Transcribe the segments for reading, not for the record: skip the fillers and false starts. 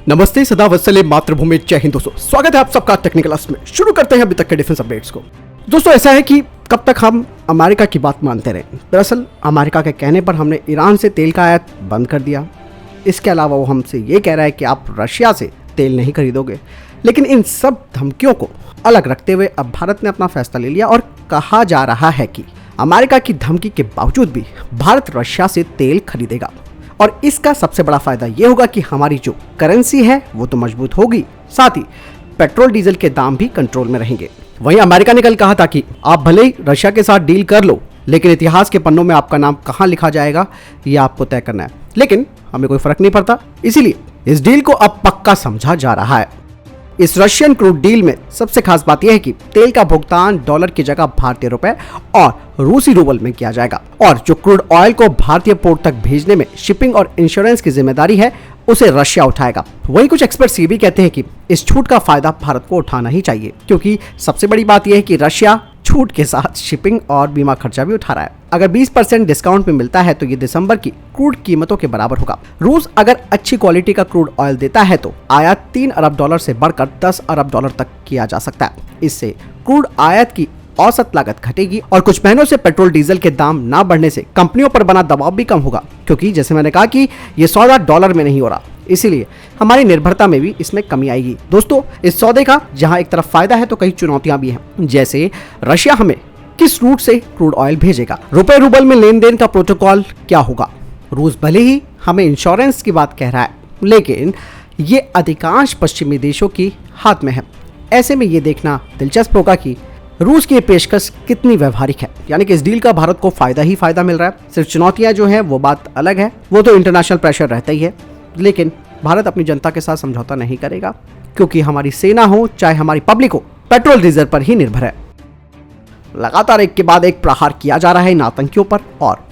नमस्ते, सदा वत्सले मातृभूमि, जय हिंद। दोस्तों स्वागत है आप सबका टेक्निकल क्लास में। शुरू करते हैं अभी तक के डिफेंस अपडेट्स को। दोस्तों ऐसा है कि कब तक हम अमेरिका की बात मानते रहे। दरअसल अमेरिका के कहने पर हमने ईरान से तेल का आयात बंद कर दिया। इसके अलावा वो हमसे ये कह रहा है कि आप रशिया से तेल नहीं खरीदोगे। लेकिन इन सब धमकियों को अलग रखते हुए अब भारत ने अपना फैसला ले लिया और कहा जा रहा है कि अमेरिका की धमकी के बावजूद भी भारत रशिया से तेल खरीदेगा। और इसका सबसे बड़ा फायदा ये होगा कि हमारी जो करेंसी है वो तो मजबूत होगी, साथ ही पेट्रोल डीजल के दाम भी कंट्रोल में रहेंगे। वहीं अमेरिका ने कल कहा था कि आप भले ही रशिया के साथ डील कर लो, लेकिन इतिहास के पन्नों में आपका नाम कहां लिखा जाएगा ये आपको तय करना है। लेकिन हमें कोई फर्क नहीं पड़ता, इसीलिए इस डील को अब पक्का समझा जा रहा है। इस रशियन क्रूड डील में सबसे खास बात यह है कि तेल का भुगतान डॉलर की जगह भारतीय रुपए और रूसी रूबल में किया जाएगा, और जो क्रूड ऑयल को भारतीय पोर्ट तक भेजने में शिपिंग और इंश्योरेंस की जिम्मेदारी है उसे रशिया उठाएगा। वहीं कुछ एक्सपर्ट्स ये भी कहते हैं कि इस छूट का फायदा भारत को उठाना ही चाहिए, क्योंकि सबसे बड़ी बात यह है कि रशिया छूट के साथ शिपिंग और बीमा खर्चा भी उठा रहा है। अगर 20% डिस्काउंट में मिलता है तो ये दिसंबर की क्रूड कीमतों के बराबर होगा। रूस अगर अच्छी क्वालिटी का क्रूड ऑयल देता है तो आयात $3 अरब से बढ़कर $10 अरब तक किया जा सकता है। इससे क्रूड आयात की औसत लागत घटेगी और कुछ महीनों से पेट्रोल डीजल के दाम ना बढ़ने से कंपनियों पर बना दबाव भी कम होगा, क्योंकि जैसे मैंने कहा कि ये सौदा डॉलर में नहीं हो रहा, इसीलिए हमारी निर्भरता में भी इसमें कमी आएगी। दोस्तों इस सौदे का जहां एक तरफ फायदा है तो कई चुनौतियां भी हैं, जैसे रशिया हमें किस रूट से क्रूड ऑयल भेजेगा, रुपए रूबल में लेन देन का प्रोटोकॉल क्या होगा। रूस भले ही हमें इंश्योरेंस की बात कह रहा है, लेकिन ये अधिकांश पश्चिमी देशों की हाथ में है। ऐसे में ये देखना दिलचस्प होगा कि रूस की पेशकश कितनी व्यवहारिक है। यानी कि इस डील का भारत को फायदा ही फायदा मिल रहा है। सिर्फ चुनौतियां जो हैं वो बात अलग है, वो तो इंटरनेशनल प्रेशर रहता ही है। लेकिन भारत अपनी जनता के साथ समझौता नहीं करेगा, क्योंकि हमारी सेना हो चाहे हमारी पब्लिक हो, पेट्रोल डीजल पर ही निर्भर है। लगातार एक के बाद एक प्रहार किया जा रहा है इन आतंकियों पर, और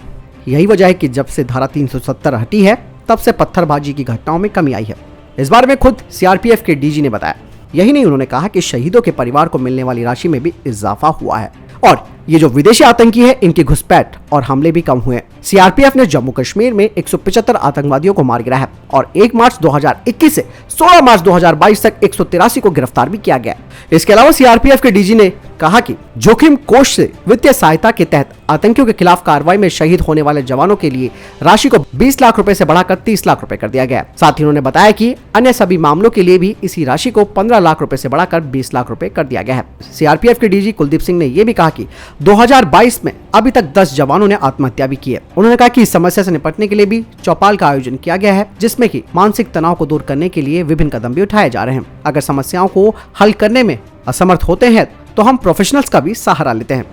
यही वजह है कि जब से धारा 370 हटी है तब से पत्थरबाजी की घटनाओं में कमी आई है। इस बारे में खुद सीआरपीएफ के डीजी ने बताया। यही नहीं, उन्होंने कहा कि शहीदों के परिवार को मिलने वाली राशि में भी इजाफा हुआ है, और ये जो विदेशी आतंकी है इनकी घुसपैठ और हमले भी कम हुए। सीआरपीएफ ने जम्मू कश्मीर में 175 आतंकवादियों को मार गिराया है, और 1 मार्च 2021 से 16 मार्च 2022 तक 183 को गिरफ्तार भी किया गया। इसके अलावा सीआरपीएफ के डीजी ने कहा कि जोखिम कोष से वित्तीय सहायता के तहत आतंकियों के खिलाफ कार्रवाई में शहीद होने वाले जवानों के लिए राशि को 20 लाख रुपए से बढ़ाकर 30 लाख रुपए कर दिया गया। साथ ही उन्होंने बताया कि अन्य सभी मामलों के लिए भी इसी राशि को 15 लाख रुपए से बढ़ाकर 20 लाख रुपए कर दिया गया है। सीआरपीएफ के डीजी कुलदीप सिंह ने यह भी कहा कि 2022 में अभी तक 10 जवानों ने आत्महत्या भी की है। उन्होंने कहा कि इस समस्या से निपटने के लिए भी चौपाल का आयोजन किया गया है, जिसमें कि मानसिक तनाव को दूर करने के लिए विभिन्न कदम भी उठाए जा रहे हैं। अगर समस्याओं को हल करने में असमर्थ होते हैं तो हम प्रोफेशनल्स का भी सहारा लेते हैं।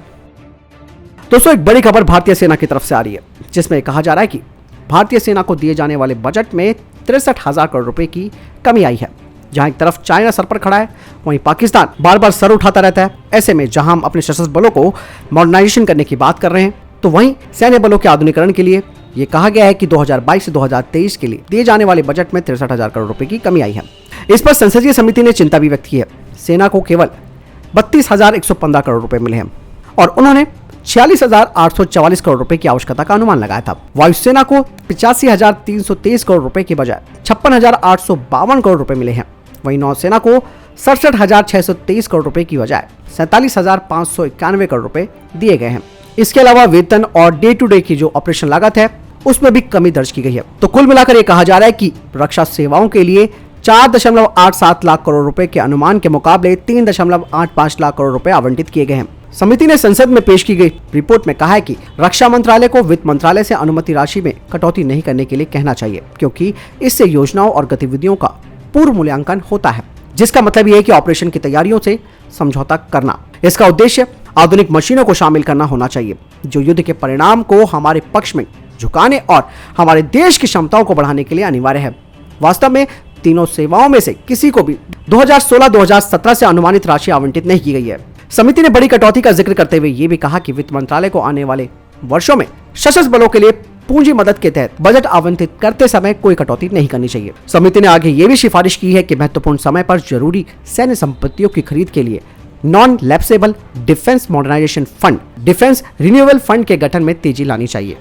दोस्तों एक बड़ी खबर भारतीय सेना की तरफ से आ रही है, जिसमें कहा जा रहा है कि भारतीय सेना को दिए जाने वाले बजट में 63,000 करोड़ रुपए की कमी आई है। जहां एक तरफ चाइना सर पर खड़ा है, वहीं पाकिस्तान बार बार सर उठाता रहता है। ऐसे में जहां हम अपने सशस्त्र बलों को मॉडर्नाइजेशन करने की बात कर रहे हैं, तो वहीं सैन्य बलों के आधुनिकीकरण के लिए ये कहा गया है कि 2022 से 2023 के लिए दिए जाने वाले बजट में 63,000 करोड़ रुपए की कमी आई है। इस पर संसदीय समिति ने चिंता भी व्यक्त की है। सेना को केवल 32,115 करोड़ रुपए मिले हैं, और उन्होंने 46,844 करोड़ रुपए की आवश्यकता का अनुमान लगाया था। वायुसेना को 85,323 करोड़ रुपए के बजाय 56,852 करोड़ रुपए मिले हैं। वहीं नौसेना को 67,623 करोड़ रुपए की बजाय 47,591 करोड़ रुपए दिए गए हैं। इसके अलावा वेतन और डे टू डे की जो ऑपरेशन लागत है उसमें भी कमी दर्ज की गई है। तो कुल मिलाकर ये कहा जा रहा है कि रक्षा सेवाओं के लिए 4.87 लाख करोड़ रुपए के अनुमान के मुकाबले 3.85 लाख करोड़ रुपए आवंटित किए गए हैं। समिति ने संसद में पेश की गई रिपोर्ट में कहा है कि रक्षा मंत्रालय को वित्त मंत्रालय से अनुमति राशि में कटौती नहीं करने के लिए कहना चाहिए, क्योंकि इससे योजनाओं और गतिविधियों का पूर्व मूल्यांकन होता है, जिसका मतलब यह है कि ऑपरेशन की तैयारियों से समझौता करना। इसका उद्देश्य आधुनिक मशीनों को शामिल करना होना चाहिए, जो युद्ध के परिणाम को हमारे पक्ष में झुकाने और हमारे देश की क्षमताओं को बढ़ाने के लिए अनिवार्य है। वास्तव में तीनों सेवाओं में से किसी को भी 2016-2017 से अनुमानित राशि आवंटित नहीं की गई है। समिति ने बड़ी कटौती का जिक्र करते हुए ये भी कहा कि वित्त मंत्रालय को आने वाले वर्षों में सशस्त्र बलों के लिए पूंजी मदद के तहत बजट आवंटित करते समय कोई कटौती नहीं करनी चाहिए। समिति ने आगे ये भी सिफारिश की है कि महत्वपूर्ण समय पर जरूरी सैन्य संपत्तियों की खरीद के लिए non lapsable defence modernisation fund, defence renewable fund के गठन में तेजी लानी चाहिए।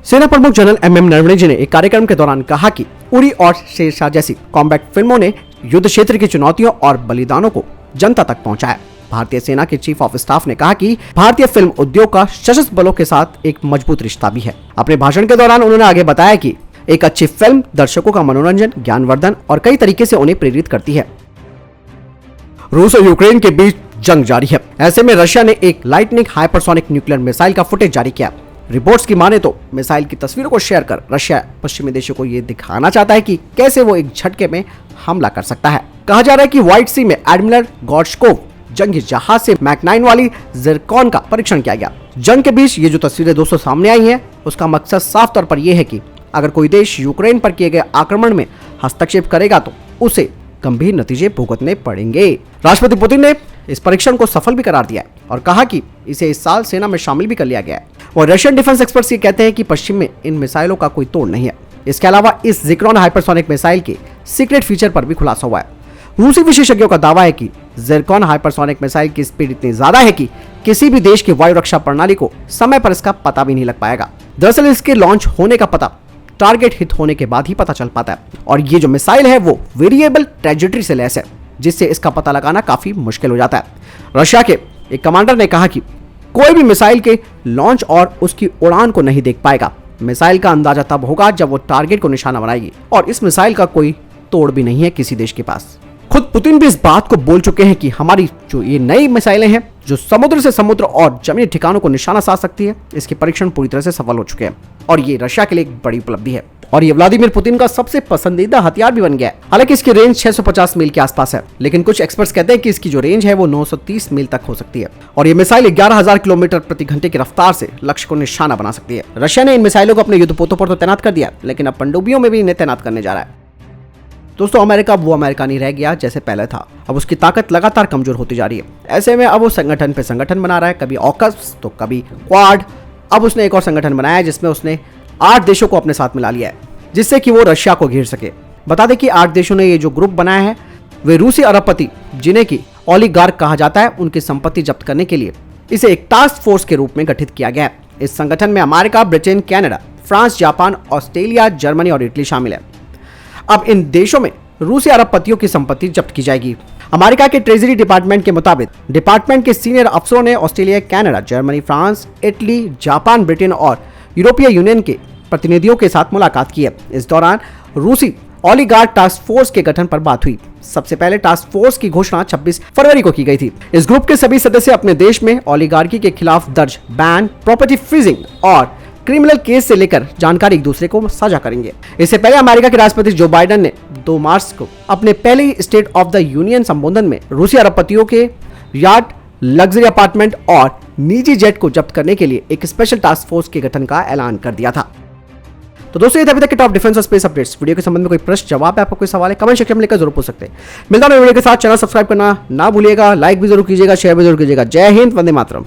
सेना प्रमुख जनरल एमएम नरवणे जी ने एक कार्यक्रम के दौरान कहा कि उरी और शेरशाह जैसी कॉम्बैट फिल्मों ने युद्ध क्षेत्र की चुनौतियों और बलिदानों को जनता तक पहुंचाया। भारतीय सेना के चीफ ऑफ स्टाफ ने कहा कि भारतीय फिल्म उद्योग का सशस्त्र बलों के साथ एक मजबूत रिश्ता भी है। अपने भाषण के दौरान उन्होंने आगे बताया कि एक अच्छी फिल्म दर्शकों का मनोरंजन, ज्ञानवर्धन और कई तरीके से उन्हें प्रेरित करती है। रूस और यूक्रेन के बीच जंग जारी है। ऐसे में रशिया ने एक लाइटनिंग हाइपरसोनिक न्यूक्लियर मिसाइल का फुटेज जारी किया। रिपोर्ट्स की माने तो मिसाइल की तस्वीरों को शेयर कर रशिया पश्चिमी देशों को यह दिखाना चाहता है कि कैसे वो एक झटके में हमला कर सकता है। कहा जा रहा है कि व्हाइट सी में एडमिरल गॉर्शकोव जंगी जहाज से मैक 9 वाली ज़िरकॉन का परीक्षण किया गया। जंग के बीच ये जो तस्वीरें दोस्तों सामने आई हैं, उसका मकसद साफ तौर पर यह है कि अगर कोई देश यूक्रेन पर किए गए आक्रमण में हस्तक्षेप करेगा तो उसे गंभीर नतीजे भुगतने पड़ेंगे। राष्ट्रपति पुतिन ने इस परीक्षण को सफल भी करार दिया है और कहा कि इसे इस साल सेना में शामिल भी कर लिया गया है। और रशियन डिफेंस एक्सपर्ट्स ये कहते हैं कि पश्चिम में इन मिसाइलों का कोई तोड़ नहीं है। इसके अलावा इस ज़िरकॉन हाइपरसोनिक मिसाइल के सीक्रेट फीचर पर भी खुलासा हुआ है। रूसी विशेषज्ञों का दावा है कि ज़िरकॉन हाइपरसोनिक मिसाइल की स्पीड इतनी ज्यादा है कि किसी भी देश की वायु रक्षा प्रणाली को समय पर इसका पता भी नहीं लग पाएगा। दरअसल इसके लॉन्च होने का पता टारगेट हिट होने के बाद ही पता चल पाता है और ये जो मिसाइल है वो वेरिएबल ट्रैजेक्टरी से लैस है, जिससे इसका पता लगाना काफी मुश्किल हो जाता है। रशिया के एक कमांडर ने कहा कि कोई भी मिसाइल के लॉन्च और उसकी उड़ान को नहीं देख पाएगा। मिसाइल का अंदाजा तब होगा जब वो टारगेट को निशाना बनाएगी और इस मिसाइल का कोई तोड़ भी नहीं है किसी देश के पास। खुद पुतिन भी इस बात को बोल चुके हैं कि हमारी जो ये नई मिसाइलें हैं जो समुद्र से समुद्र और जमीनी ठिकानों को निशाना साध सकती है, इसके परीक्षण पूरी तरह से सफल हो चुके हैं और ये रशिया के लिए एक बड़ी उपलब्धि है और ये व्लादिमीर पुतिन का सबसे पसंदीदा हथियार भी बन गया है। हालांकि इसकी रेंज 650 मील के आसपास है, लेकिन कुछ एक्सपर्ट्स कहते हैं कि इसकी जो रेंज है वो 930 मील तक हो सकती है और ये मिसाइल 11,000 किलोमीटर प्रति घंटे की रफ्तार से लक्ष्य को निशाना बना सकती है। रशिया ने इन मिसाइलों को अपने युद्धपोतों पर तो तैनात कर दिया, लेकिन अब पनडुब्बियों में भी इन्हें तैनात करने जा रहा है। दोस्तों, अमेरिका वो अमेरिका नहीं रह गया जैसे पहले था। अब उसकी ताकत लगातार कमजोर होती जा रही है। ऐसे में अब वो संगठन पे संगठन बना रहा है, कभी ऑकस तो कभी क्वाड। अब उसने एक और संगठन बनाया है जिसमें उसने 8 देशों को अपने साथ मिला लिया है, जिससे कि वो रशिया को घेर सके। बता दें कि 8 देशों ने ये जो ग्रुप बनाया है वे रूसी अरबपति, जिन्हें की ओलिगार्क कहा जाता है, उनकी संपत्ति जब्त करने के लिए इसे एक टास्क फोर्स के रूप में गठित किया गया है। इस संगठन में America, Britain, Canada, France, Japan, Australia, Germany और इटली शामिल है। अब इन देशों में रूसी अरबपतियों की संपत्ति जब्त की जाएगी। अमेरिका के ट्रेजरी डिपार्टमेंट के मुताबिक डिपार्टमेंट के सीनियर अफसरों ने Australia, Canada, Germany, France, Italy, Japan, Britain और यूरोपीय यूनियन के प्रतिनिधियों के साथ मुलाकात की है। इस दौरान रूसी ओलिगार्क टास्क फोर्स के गठन पर बात हुई। सबसे पहले टास्क फोर्स की घोषणा 26 फरवरी को की गई थी। इस ग्रुप के सभी सदस्य अपने देश में ओलिगार्की के खिलाफ दर्ज बैन, प्रॉपर्टी फ्रीजिंग और क्रिमिनल केस से लेकर जानकारी एक दूसरे को साझा करेंगे। इससे पहले अमेरिका के राष्ट्रपति जो बाइडेन ने 2 मार्च को अपने पहले स्टेट ऑफ द यूनियन संबोधन में रूसी अरबपतियों के यार्ड, लग्जरी अपार्टमेंट और निजी जेट को जब्त करने के लिए एक स्पेशल टास्क फोर्स के गठन का ऐलान कर दिया था। तो दोस्तों, ये थे अभी तक के टॉप डिफेंस और स्पेस अपडेट्स। वीडियो के संबंध में कोई प्रश्न, जवाब है, आपका कोई सवाल है, कमेंट सेक्शन में लेकर जरूर पूछ सकते हैं। मिलता हूं वीडियो के साथ। चैनल सब्सक्राइब करना ना भूलिएगा, लाइक भी जरूर कीजिएगा, शेयर भी जरूर कीजिएगा। जय हिंद, वंदे मातरम।